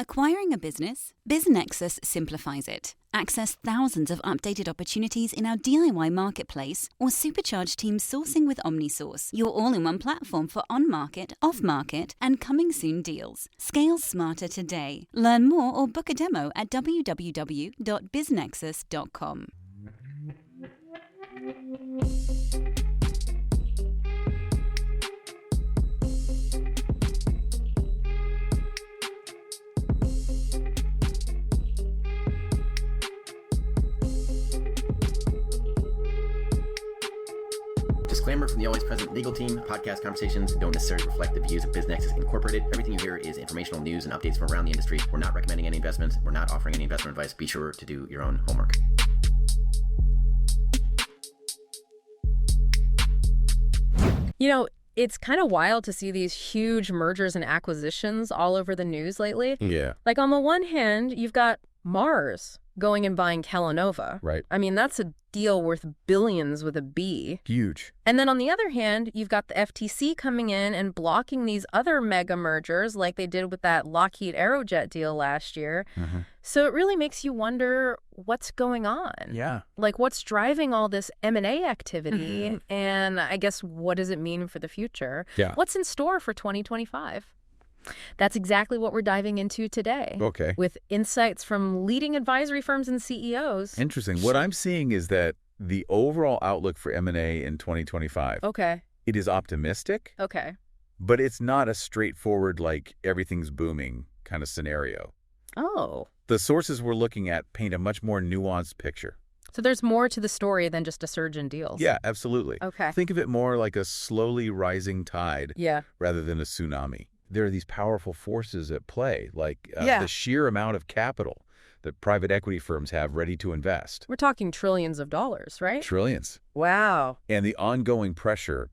Acquiring a business? BizNexus simplifies it. Access thousands of updated opportunities in our DIY marketplace or supercharge team sourcing with OmniSource, your all-in-one platform for on-market, off-market, and coming-soon deals. Scale smarter today. Learn more or book a demo at www.biznexus.com. Disclaimer from the always present legal team. Podcast conversations don't necessarily reflect the views of BizNexus Incorporated. Everything you hear is informational news and updates from around the industry. We're not recommending any investments. We're not offering any investment advice. Be sure to do your own homework. You know, it's kind of wild to see these huge mergers and acquisitions all over the news lately. Yeah. Like, on the one hand, you've got Mars going and buying Kellanova. Right. I mean, that's a deal worth billions with a B. Huge. And then on the other hand, you've got the FTC coming in and blocking these other mega mergers like they did with that Lockheed Aerojet deal last year. Mm-hmm. So it really makes you wonder what's going on. Yeah. Like, what's driving all this M&A activity? And I guess, what does it mean for the future? Yeah. What's in store for 2025? That's exactly what we're diving into today. Okay. With insights from leading advisory firms and CEOs. Interesting. What I'm seeing is that the overall outlook for M&A in 2025, Okay. it is optimistic, Okay. but it's not a straightforward, like, everything's booming kind of scenario. Oh. The sources we're looking at paint a much more nuanced picture. So there's more to the story than just a surge in deals. Yeah, absolutely. Okay. Think of it more like a slowly rising tide Yeah. rather than a tsunami. There are these powerful forces at play, like Yeah. the sheer amount of capital that private equity firms have ready to invest. We're talking trillions of dollars, right? Trillions. Wow. And the ongoing pressure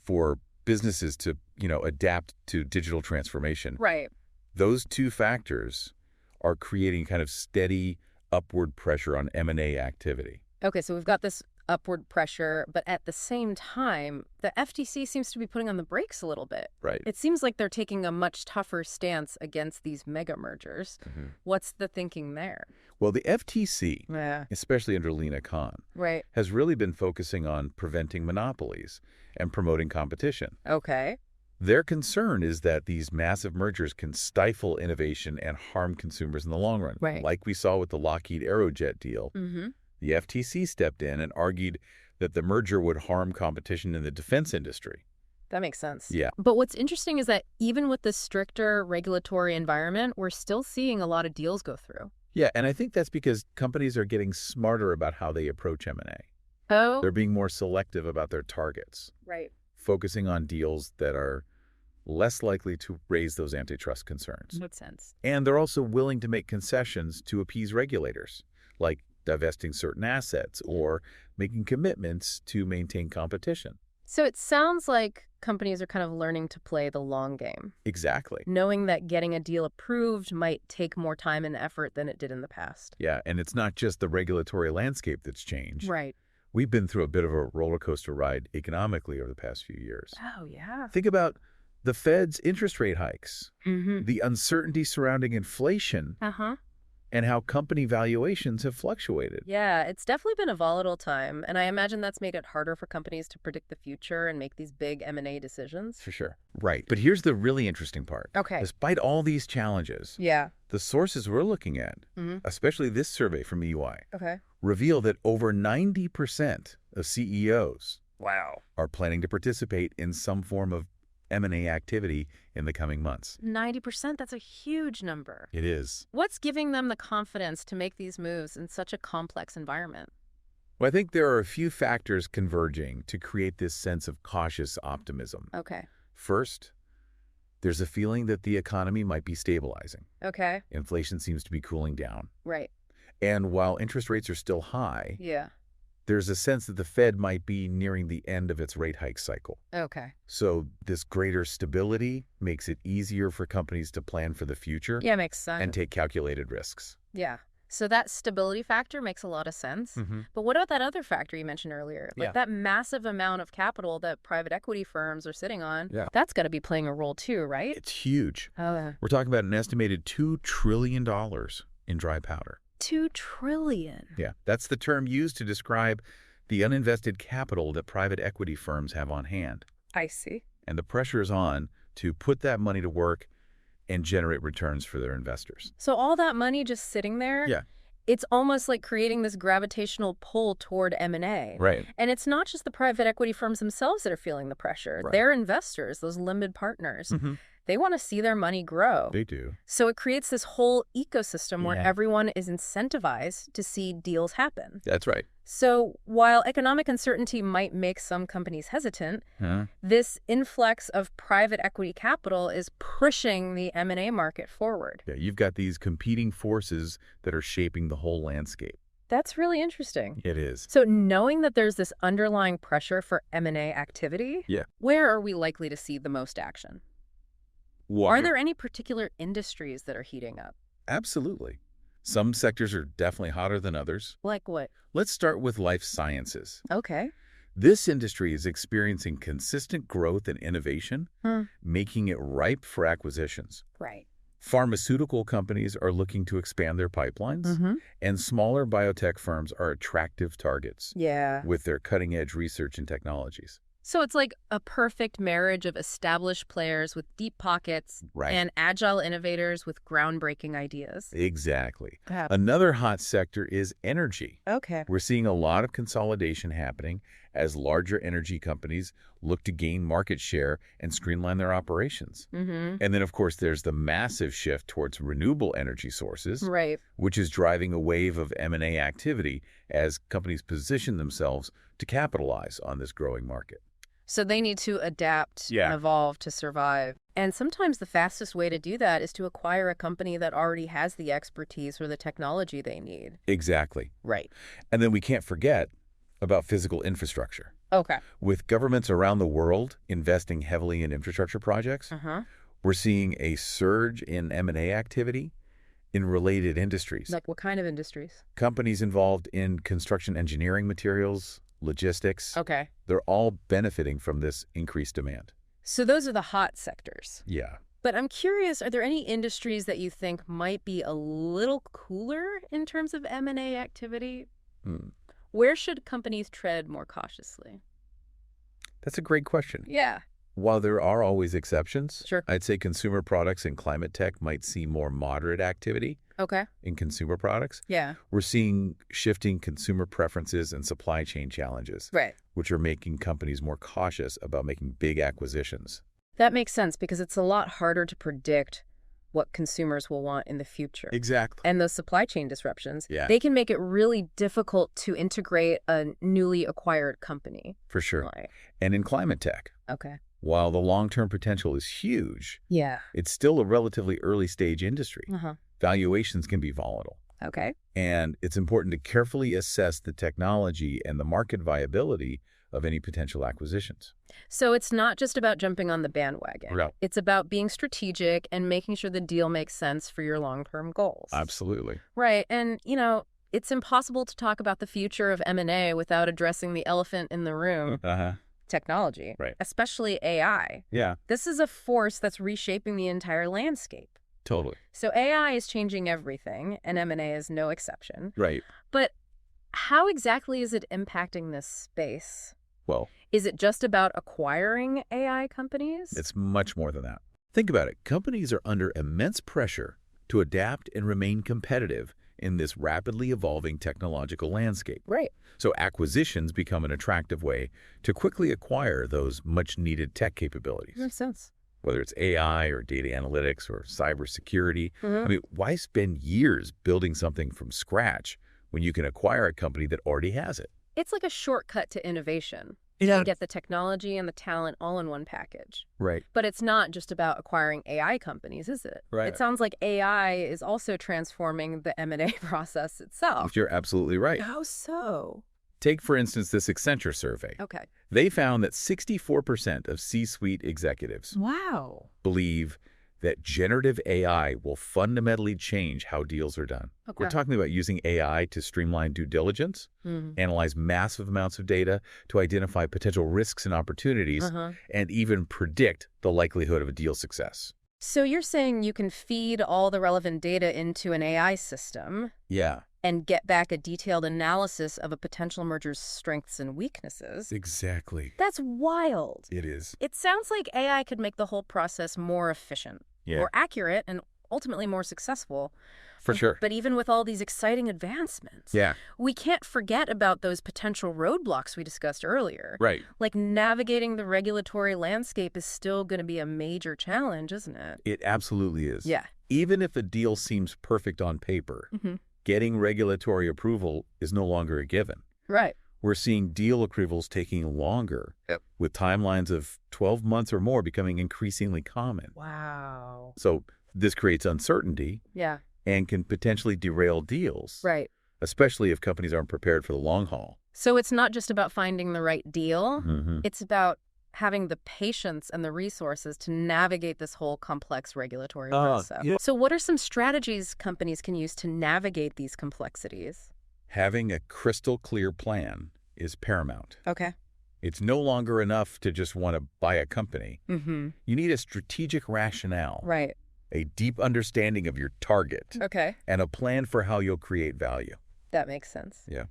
for businesses to, adapt to digital transformation. Right. Those two factors are creating kind of steady upward pressure on M&A activity. Okay, so we've got this upward pressure, but at the same time, the FTC seems to be putting on the brakes a little bit. Right. It seems like they're taking a much tougher stance against these mega mergers. Mm-hmm. What's the thinking there? Well, the FTC, Yeah. especially under Lena Khan, Right. has really been focusing on preventing monopolies and promoting competition. Okay. Their concern is that these massive mergers can stifle innovation and harm consumers in the long run, Right. like we saw with the Lockheed Aerojet deal. Mm-hmm. The FTC stepped in and argued that the merger would harm competition in the defense industry. That makes sense. Yeah. But what's interesting is that even with the stricter regulatory environment, we're still seeing a lot of deals go through. Yeah, and I think that's because companies are getting smarter about how they approach M&A. Oh. They're being more selective about their targets, Right. focusing on deals that are less likely to raise those antitrust concerns. Makes sense. And they're also willing to make concessions to appease regulators, like divesting certain assets or making commitments to maintain competition. So it sounds like companies are kind of learning to play the long game, Exactly. knowing that getting a deal approved might take more time and effort than it did in the past. Yeah, and it's not just the regulatory landscape that's changed. Right. We've been through a bit of a roller coaster ride economically over the past few years. Oh, yeah. Think about the Fed's interest rate hikes, Mm-hmm. the uncertainty surrounding inflation, Uh-huh. and how company valuations have fluctuated. Yeah, it's definitely been a volatile time, and I imagine that's made it harder for companies to predict the future and make these big M&A decisions. For sure. Right. But here's the really interesting part. Okay. Despite all these challenges, Yeah. the sources we're looking at, Mm-hmm. especially this survey from EY, Okay. reveal that over 90% of CEOs Wow. are planning to participate in some form of M&A activity in the coming months. 90%, that's a huge number. It is. What's giving them the confidence to make these moves in such a complex environment? Well, I think there are a few factors converging to create this sense of cautious optimism. Okay. First, there's a feeling that the economy might be stabilizing. Okay. Inflation seems to be cooling down. Right. And while interest rates are still high, Yeah. there's a sense that the Fed might be nearing the end of its rate hike cycle. Okay. So this greater stability makes it easier for companies to plan for the future Yeah, makes sense. and take calculated risks. Yeah. So that stability factor makes a lot of sense. But what about that other factor you mentioned earlier? Like that massive amount of capital that private equity firms are sitting on, that's got to be playing a role too, right? It's huge. Oh, We're talking about an estimated $2 trillion in dry powder. 2 trillion. Yeah, that's the term used to describe the uninvested capital that private equity firms have on hand. I see. And the pressure is on to put that money to work and generate returns for their investors. So all that money just sitting there, it's almost like creating this gravitational pull toward M&A. Right. And it's not just the private equity firms themselves that are feeling the pressure. Right. Their investors, those limited partners, they want to see their money grow. They do. So it creates this whole ecosystem where everyone is incentivized to see deals happen. That's right. So while economic uncertainty might make some companies hesitant, this influx of private equity capital is pushing the M&A market forward. Yeah, you've got these competing forces that are shaping the whole landscape. That's really interesting. It is. So knowing that there's this underlying pressure for M&A activity, where are we likely to see the most action? Are there any particular industries that are heating up? Absolutely. Some sectors are definitely hotter than others. Like what? Let's start with life sciences. Okay. This industry is experiencing consistent growth and innovation, making it ripe for acquisitions. Right. Pharmaceutical companies are looking to expand their pipelines, and smaller biotech firms are attractive targets with their cutting-edge research and technologies. So it's like a perfect marriage of established players with deep pockets and agile innovators with groundbreaking ideas. Exactly. Another hot sector is energy. Okay. We're seeing a lot of consolidation happening as larger energy companies look to gain market share and streamline their operations. And then, of course, there's the massive shift towards renewable energy sources, which is driving a wave of M&A activity as companies position themselves to capitalize on this growing market. So they need to adapt and evolve to survive. And sometimes the fastest way to do that is to acquire a company that already has the expertise or the technology they need. Exactly. Right. And then we can't forget about physical infrastructure. Okay. With governments around the world investing heavily in infrastructure projects, we're seeing a surge in M&A activity in related industries. Like what kind of industries? Companies involved in construction engineering materials, logistics. Okay. They're all benefiting from this increased demand. So those are the hot sectors. Yeah. But I'm curious, are there any industries that you think might be a little cooler in terms of M&A activity? Where should companies tread more cautiously? That's a great question. Yeah. While there are always exceptions, Sure. I'd say consumer products and climate tech might see more moderate activity Okay. in consumer products. Yeah. We're seeing shifting consumer preferences and supply chain challenges, Right. which are making companies more cautious about making big acquisitions. That makes sense because it's a lot harder to predict what consumers will want in the future. Exactly. And those supply chain disruptions, Yeah. they can make it really difficult to integrate a newly acquired company. For sure. Right. And in climate tech, Okay. while the long-term potential is huge, Yeah. it's still a relatively early-stage industry. Uh-huh. Valuations can be volatile. Okay. And it's important to carefully assess the technology and the market viability of any potential acquisitions. So it's not just about jumping on the bandwagon. No. It's about being strategic and making sure the deal makes sense for your long-term goals. Absolutely. Right. And, it's impossible to talk about the future of M&A without addressing the elephant in the room, technology, Right. especially AI. Yeah, This is a force that's reshaping the entire landscape. totally. So AI is changing everything, and M&A is no exception. Right. But how exactly is it impacting this space? Well, Is it just about acquiring AI companies? it's much more than that. Think about it. Companies are under immense pressure to adapt and remain competitive in this rapidly evolving technological landscape. Right. So acquisitions become an attractive way to quickly acquire those much-needed tech capabilities. Makes sense. Whether it's AI or data analytics or cybersecurity. Mhm. I mean, why spend years building something from scratch when you can acquire a company that already has it? It's like a shortcut to innovation. Yeah. You get the technology and the talent all in one package. Right. But it's not just about acquiring AI companies, is it? Right. It sounds like AI is also transforming the M&A process itself. You're absolutely right. How so? Take, for instance, this Accenture survey. Okay. They found that 64% of C-suite executives Wow. believe that generative AI will fundamentally change how deals are done. Okay. We're talking about using AI to streamline due diligence, analyze massive amounts of data to identify potential risks and opportunities, and even predict the likelihood of a deal success. So you're saying you can feed all the relevant data into an AI system and get back a detailed analysis of a potential merger's strengths and weaknesses. Exactly. That's wild. It is. It sounds like AI could make the whole process more efficient, more accurate, and ultimately more successful. For sure. But even with all these exciting advancements, we can't forget about those potential roadblocks we discussed earlier. Right. Like navigating the regulatory landscape is still going to be a major challenge, isn't it? It absolutely is. Yeah. Even if a deal seems perfect on paper, getting regulatory approval is no longer a given. Right. We're seeing deal approvals taking longer, with timelines of 12 months or more becoming increasingly common. Wow. So this creates uncertainty and can potentially derail deals, especially if companies aren't prepared for the long haul. So it's not just about finding the right deal. It's about having the patience and the resources to navigate this whole complex regulatory process. So what are some strategies companies can use to navigate these complexities? Having a crystal clear plan is paramount. Okay. It's no longer enough to just want to buy a company. You need a strategic rationale, a deep understanding of your target, and a plan for how you'll create value. That makes sense. Yeah.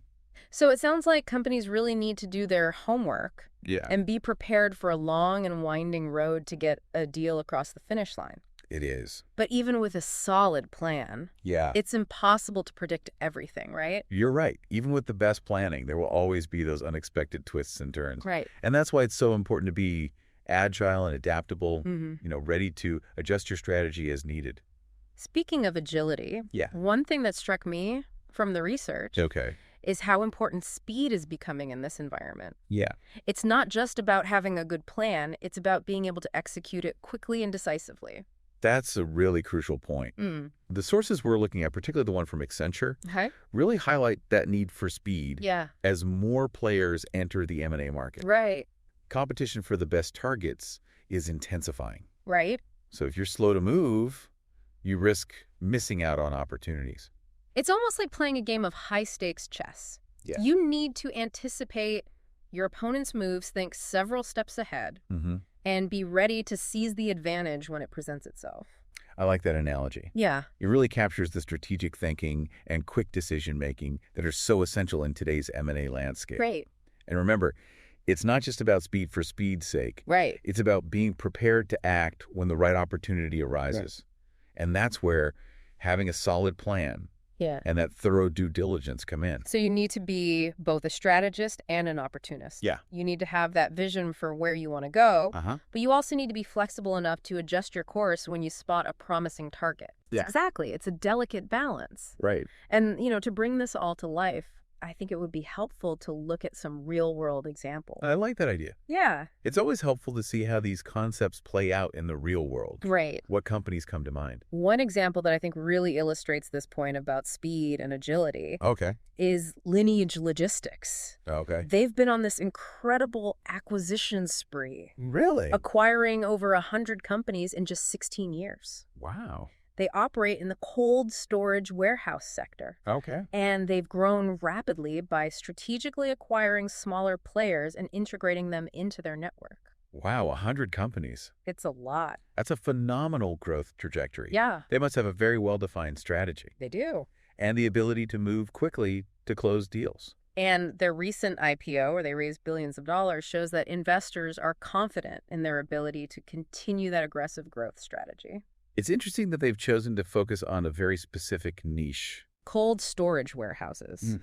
So it sounds like companies really need to do their homework and be prepared for a long and winding road to get a deal across the finish line. It is. But even with a solid plan, it's impossible to predict everything, right? You're right. Even with the best planning, there will always be those unexpected twists and turns. Right. And that's why it's so important to be agile and adaptable, ready to adjust your strategy as needed. Speaking of agility, one thing that struck me from the research is how important speed is becoming in this environment. It's not just about having a good plan, it's about being able to execute it quickly and decisively. That's a really crucial point. The sources we're looking at, particularly the one from Accenture, really highlight that need for speed as more players enter the M&A market. Right. Competition for the best targets is intensifying. Right. So if you're slow to move, you risk missing out on opportunities. It's almost like playing a game of high-stakes chess. You need to anticipate your opponent's moves, think several steps ahead, and be ready to seize the advantage when it presents itself. I like that analogy. Yeah. It really captures the strategic thinking and quick decision-making that are so essential in today's M&A landscape. Great. And remember, it's not just about speed for speed's sake. Right. It's about being prepared to act when the right opportunity arises. And that's where having a solid plan and that thorough due diligence come in. So you need to be both a strategist and an opportunist. You need to have that vision for where you want to go, but you also need to be flexible enough to adjust your course when you spot a promising target. Exactly. It's a delicate balance. Right. And, to bring this all to life, I think it would be helpful to look at some real-world examples. I like that idea. Yeah. It's always helpful to see how these concepts play out in the real world. Right. What companies come to mind? One example that I think really illustrates this point about speed and agility is Lineage Logistics. They've been on this incredible acquisition spree. Really? Acquiring over 100 companies in just 16 years. Wow. They operate in the cold storage warehouse sector. And they've grown rapidly by strategically acquiring smaller players and integrating them into their network. Wow, 100 companies. It's a lot. That's a phenomenal growth trajectory. Yeah. They must have a very well-defined strategy. They do. And the ability to move quickly to close deals. And their recent IPO, where they raised billions of dollars, shows that investors are confident in their ability to continue that aggressive growth strategy. It's interesting that they've chosen to focus on a very specific niche. Cold storage warehouses.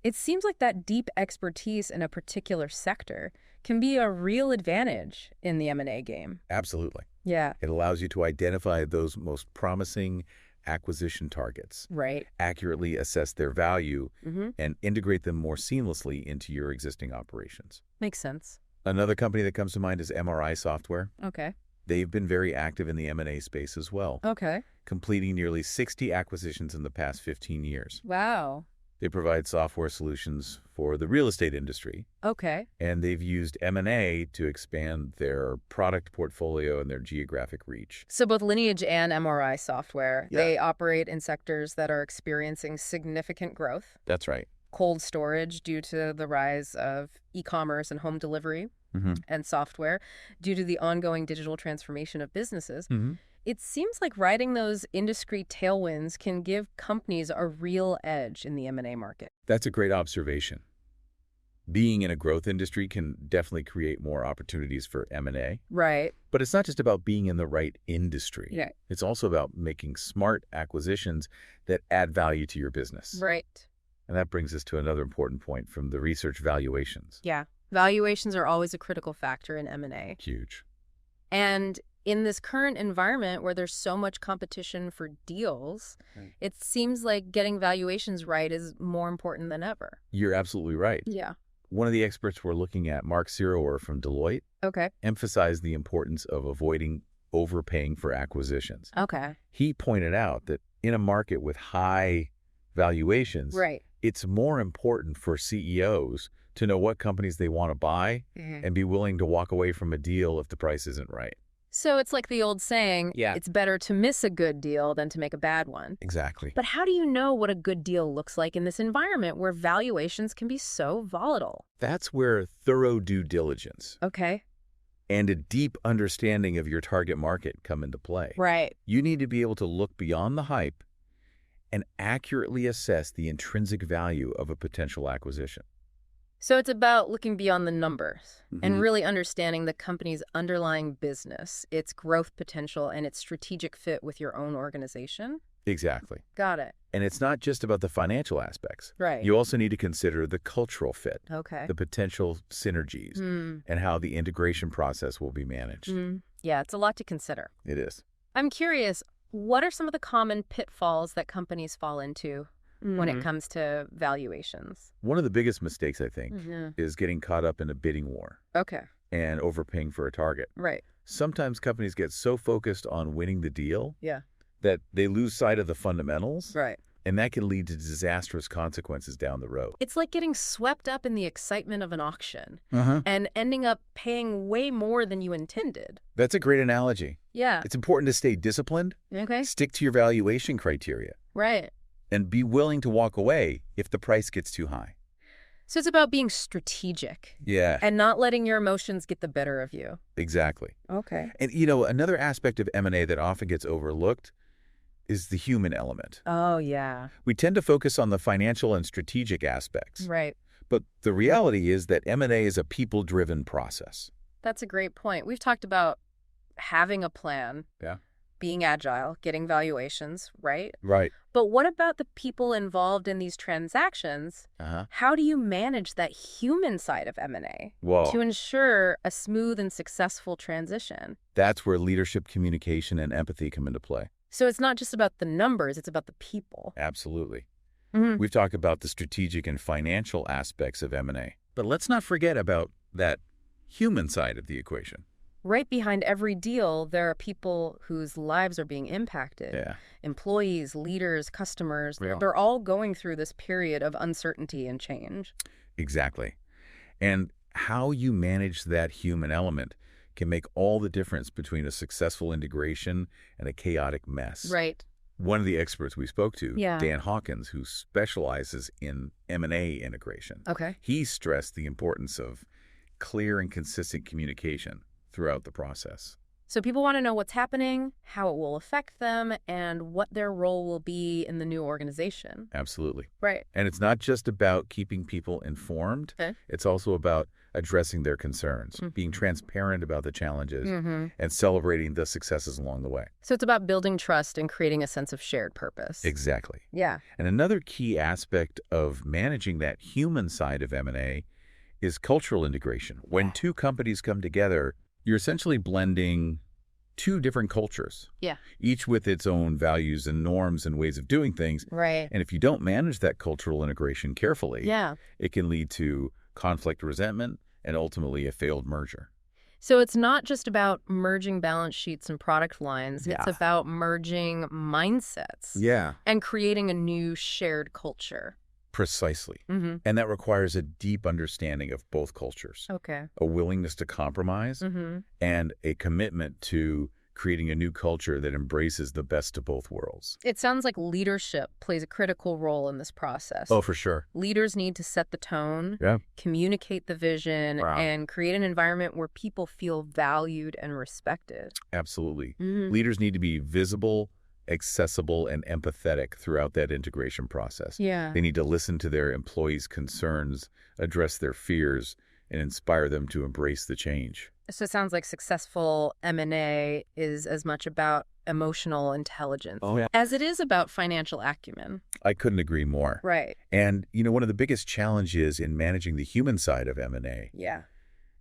It seems like that deep expertise in a particular sector can be a real advantage in the M&A game. Absolutely. Yeah. It allows you to identify those most promising acquisition targets. Right. Accurately assess their value and integrate them more seamlessly into your existing operations. Makes sense. Another company that comes to mind is MRI Software. Okay. They've been very active in the M&A space as well. Okay. Completing nearly 60 acquisitions in the past 15 years. Wow. They provide software solutions for the real estate industry. Okay. And they've used M&A to expand their product portfolio and their geographic reach. So both Lineage and MRI software, they operate in sectors that are experiencing significant growth. That's right. Cold storage due to the rise of e-commerce and home delivery, and software due to the ongoing digital transformation of businesses. It seems like riding those industry tailwinds can give companies a real edge in the M&A market. That's a great observation. Being in a growth industry can definitely create more opportunities for M&A. Right. But it's not just about being in the right industry. Yeah. It's also about making smart acquisitions that add value to your business. Right. And that brings us to another important point from the research: valuations. Yeah. Valuations are always a critical factor in M&A. Huge. And in this current environment where there's so much competition for deals, it seems like getting valuations right is more important than ever. You're absolutely right. Yeah. One of the experts we're looking at, Mark Sirower from Deloitte, emphasized the importance of avoiding overpaying for acquisitions. Okay. He pointed out that in a market with high valuations, it's more important for CEOs to know what companies they want to buy and be willing to walk away from a deal if the price isn't right. So it's like the old saying, it's better to miss a good deal than to make a bad one. Exactly. But how do you know what a good deal looks like in this environment where valuations can be so volatile? That's where thorough due diligence and a deep understanding of your target market come into play. Right. You need to be able to look beyond the hype and accurately assess the intrinsic value of a potential acquisition. So it's about looking beyond the numbers and really understanding the company's underlying business, its growth potential, and its strategic fit with your own organization? Exactly. Got it. And it's not just about the financial aspects. Right. You also need to consider the cultural fit, Okay. the potential synergies, and how the integration process will be managed. Yeah, it's a lot to consider. It is. I'm curious, what are some of the common pitfalls that companies fall into when it comes to valuations? One of the biggest mistakes, I think, is getting caught up in a bidding war. Okay. And overpaying for a target. Right. Sometimes companies get so focused on winning the deal that they lose sight of the fundamentals. Right. And that can lead to disastrous consequences down the road. It's like getting swept up in the excitement of an auction and ending up paying way more than you intended. That's a great analogy. Yeah. It's important to stay disciplined. Okay. Stick to your valuation criteria. Right. And be willing to walk away if the price gets too high. So it's about being strategic. Yeah. And not letting your emotions get the better of you. Exactly. Okay. And, you know, another aspect of M&A that often gets overlooked is the human element. Oh, yeah. We tend to focus on the financial and strategic aspects. Right. But the reality is that M&A is a people-driven process. That's a great point. We've talked about having a plan. Yeah. Being agile, getting valuations, right? Right. But what about the people involved in these transactions? How do you manage that human side of M&A to ensure a smooth and successful transition? That's where leadership, communication, and empathy come into play. So it's not just about the numbers, it's about the people. Absolutely. We've talked about the strategic and financial aspects of M&A. But let's not forget about that human side of the equation. Right behind every deal, there are people whose lives are being impacted. Yeah. Employees, leaders, customers, Yeah. They're all going through this period of uncertainty and change. Exactly. And how you manage that human element can make all the difference between a successful integration and a chaotic mess. Right. One of the experts we spoke to, Dan Hawkins, who specializes in M&A integration, he stressed the importance of clear and consistent communication throughout the process. So people want to know what's happening, how it will affect them, and what their role will be in the new organization. Absolutely. Right. And it's not just about keeping people informed. It's also about addressing their concerns, being transparent about the challenges, and celebrating the successes along the way. So it's about building trust and creating a sense of shared purpose. Exactly. Yeah. And another key aspect of managing that human side of M&A is cultural integration. When two companies come together, you're essentially blending two different cultures, each with its own values and norms and ways of doing things. Right. And if you don't manage that cultural integration carefully, it can lead to conflict, resentment, and ultimately a failed merger. So it's not just about merging balance sheets and product lines. It's about merging mindsets and creating a new shared culture. Precisely. And that requires a deep understanding of both cultures. Okay. A willingness to compromise and a commitment to creating a new culture that embraces the best of both worlds. It sounds like leadership plays a critical role in this process. Oh, for sure. Leaders need to set the tone, communicate the vision, and create an environment where people feel valued and respected. Absolutely. Leaders need to be visible, accessible, and empathetic throughout that integration process. Yeah. They need to listen to their employees' concerns, address their fears, and inspire them to embrace the change. So it sounds like successful M&A is as much about emotional intelligence as it is about financial acumen. I couldn't agree more. Right. And, one of the biggest challenges in managing the human side of M&A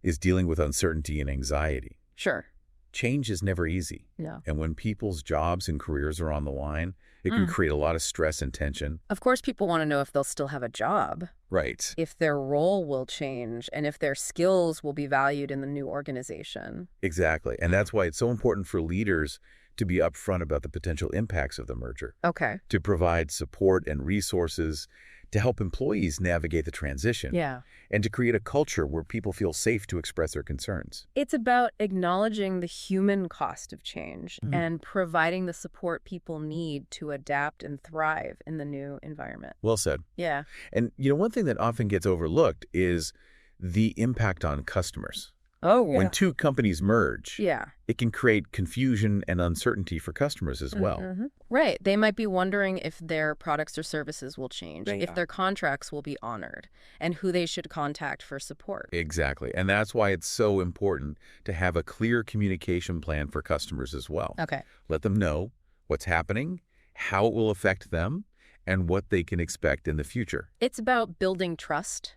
is dealing with uncertainty and anxiety. Sure. Change is never easy. No. And when people's jobs and careers are on the line, it can create a lot of stress and tension. Of course, people want to know if they'll still have a job. Right. If their role will change and if their skills will be valued in the new organization. Exactly. And that's why it's so important for leaders to be upfront about the potential impacts of the merger. Okay. To provide support and resources to help employees navigate the transition. Yeah. And to create a culture where people feel safe to express their concerns. It's about acknowledging the human cost of change and providing the support people need to adapt and thrive in the new environment. Well said. Yeah. And, one thing that often gets overlooked is the impact on customers. Oh, yeah. When two companies merge, it can create confusion and uncertainty for customers as well. Right. They might be wondering if their products or services will change, if their contracts will be honored, and who they should contact for support. Exactly. And that's why it's so important to have a clear communication plan for customers as well. Okay. Let them know what's happening, how it will affect them, and what they can expect in the future. It's about building trust.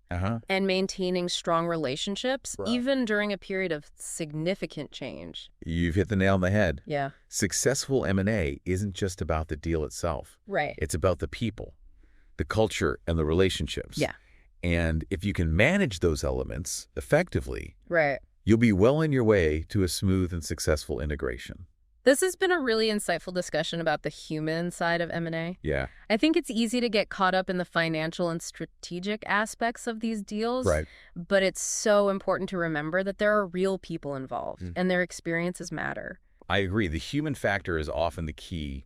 And maintaining strong relationships, even during a period of significant change. You've hit the nail on the head. Yeah. Successful M&A isn't just about the deal itself. Right. It's about the people, the culture, and the relationships. Yeah. And if you can manage those elements effectively, you'll be well on your way to a smooth and successful integration. This has been a really insightful discussion about the human side of M&A. Yeah. I think it's easy to get caught up in the financial and strategic aspects of these deals. Right. But it's so important to remember that there are real people involved and their experiences matter. I agree. The human factor is often the key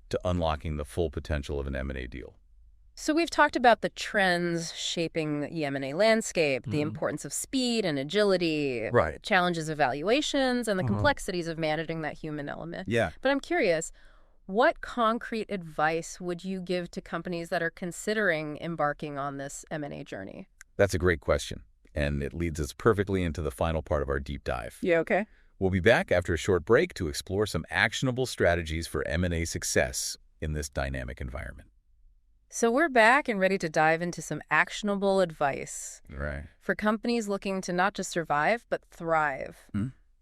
to unlocking the full potential of an M&A deal. So we've talked about the trends shaping the M&A landscape, the importance of speed and agility, challenges of valuations, and the complexities of managing that human element. Yeah. But I'm curious, what concrete advice would you give to companies that are considering embarking on this M&A journey? That's a great question, and it leads us perfectly into the final part of our deep dive. Yeah, okay. We'll be back after a short break to explore some actionable strategies for M&A success in this dynamic environment. So we're back and ready to dive into some actionable advice for companies looking to not just survive, but thrive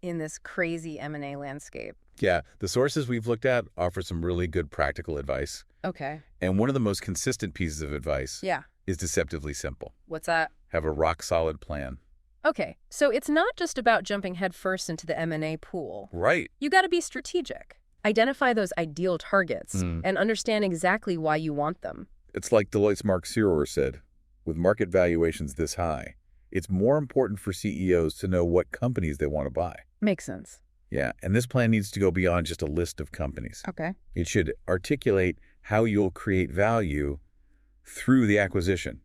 in this crazy M&A landscape. Yeah, the sources we've looked at offer some really good practical advice. Okay. And one of the most consistent pieces of advice is deceptively simple. What's that? Have a rock-solid plan. Okay, so it's not just about jumping headfirst into the M&A pool. Right. You got to be strategic. Identify those ideal targets and understand exactly why you want them. It's like Deloitte's Mark Searer said, with market valuations this high, it's more important for CEOs to know what companies they want to buy. Makes sense. Yeah, and this plan needs to go beyond just a list of companies. Okay. It should articulate how you'll create value through the acquisition,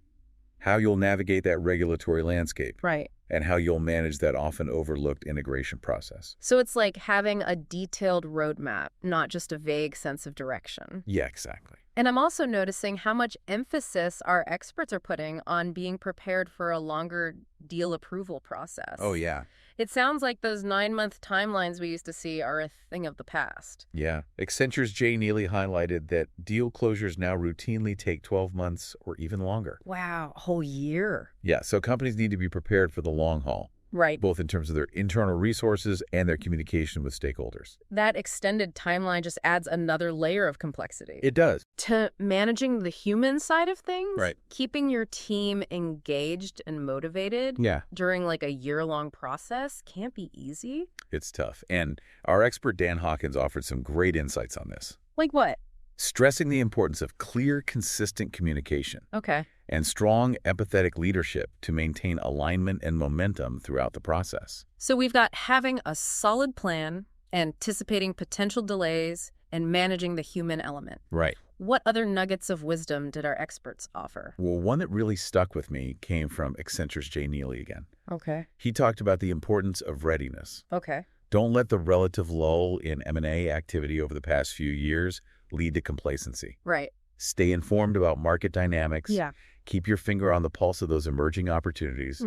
how you'll navigate that regulatory landscape. Right. And how you'll manage that often overlooked integration process. So it's like having a detailed roadmap, not just a vague sense of direction. Yeah, exactly. And I'm also noticing how much emphasis our experts are putting on being prepared for a longer deal approval process. Oh, yeah. It sounds like those 9-month timelines we used to see are a thing of the past. Yeah. Accenture's Jay Neely highlighted that deal closures now routinely take 12 months or even longer. Wow, a whole year. Yeah, so companies need to be prepared for the long haul. Right. Both in terms of their internal resources and their communication with stakeholders. That extended timeline just adds another layer of complexity. It does. To managing the human side of things, right. Keeping your team engaged and motivated during like a year-long process can't be easy. It's tough. And our expert Dan Hawkins offered some great insights on this. Like what? stressing the importance of clear, consistent communication. Okay. And strong, empathetic leadership to maintain alignment and momentum throughout the process. So we've got having a solid plan, anticipating potential delays, and managing the human element. Right. What other nuggets of wisdom did our experts offer? Well, one that really stuck with me came from Accenture's Jay Neely again. Okay. He talked about the importance of readiness. Okay. Don't let the relative lull in M&A activity over the past few years lead to complacency. Right. Stay informed about market dynamics. Yeah. Keep your finger on the pulse of those emerging opportunities,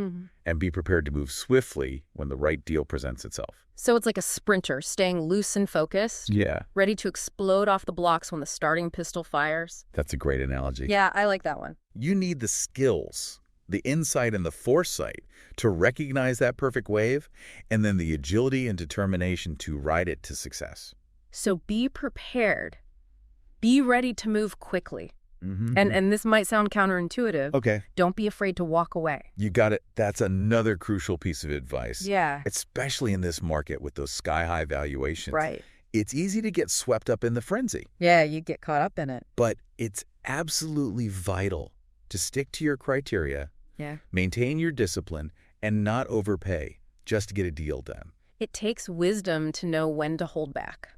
and be prepared to move swiftly when the right deal presents itself. So it's like a sprinter, staying loose and focused. Yeah. Ready to explode off the blocks when the starting pistol fires. That's a great analogy. Yeah, I like that one. You need the skills, the insight and the foresight to recognize that perfect wave, and then the agility and determination to ride it to success. So be prepared. Be ready to move quickly. And this might sound counterintuitive. Okay. Don't be afraid to walk away. You got it. That's another crucial piece of advice. Yeah. Especially in this market with those sky-high valuations. Right. It's easy to get swept up in the frenzy. Yeah, you get caught up in it. But it's absolutely vital to stick to your criteria, maintain your discipline, and not overpay just to get a deal done. It takes wisdom to know when to hold back.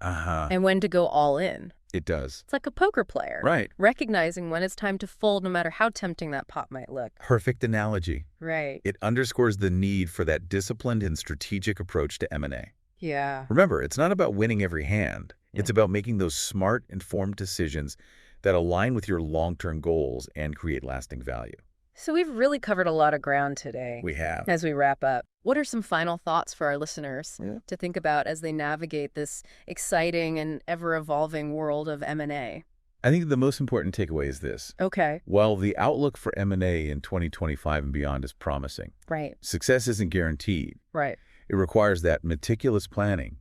Uh-huh. And when to go all in. It does. It's like a poker player. Right. Recognizing when it's time to fold no matter how tempting that pot might look. Perfect analogy. Right. It underscores the need for that disciplined and strategic approach to M&A. Yeah. Remember, it's not about winning every hand. It's about making those smart, informed decisions that align with your long-term goals and create lasting value. So we've really covered a lot of ground today. We have. As we wrap up, what are some final thoughts for our listeners to think about as they navigate this exciting and ever-evolving world of M&A? I think the most important takeaway is this. Okay. While the outlook for M&A in 2025 and beyond is promising, Right. success isn't guaranteed. Right. It requires that meticulous planning,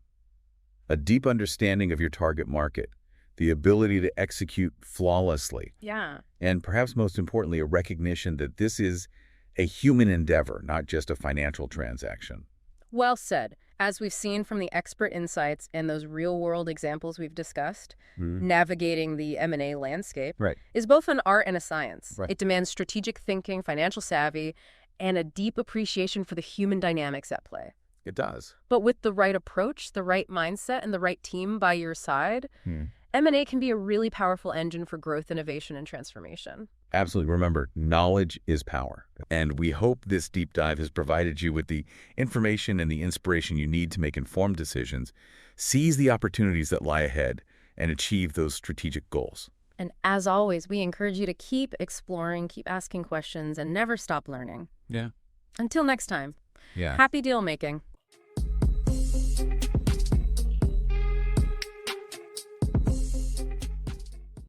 a deep understanding of your target market, the ability to execute flawlessly. Yeah. And perhaps most importantly, a recognition that this is a human endeavor, not just a financial transaction. Well said. As we've seen from the expert insights and those real-world examples we've discussed, navigating the M&A landscape is both an art and a science. Right. It demands strategic thinking, financial savvy, and a deep appreciation for the human dynamics at play. It does. But with the right approach, the right mindset, and the right team by your side, M&A can be a really powerful engine for growth, innovation, and transformation. Absolutely. Remember, knowledge is power. And we hope this deep dive has provided you with the information and the inspiration you need to make informed decisions, seize the opportunities that lie ahead, and achieve those strategic goals. And as always, we encourage you to keep exploring, keep asking questions, and never stop learning. Yeah. Until next time. Yeah. Happy deal making.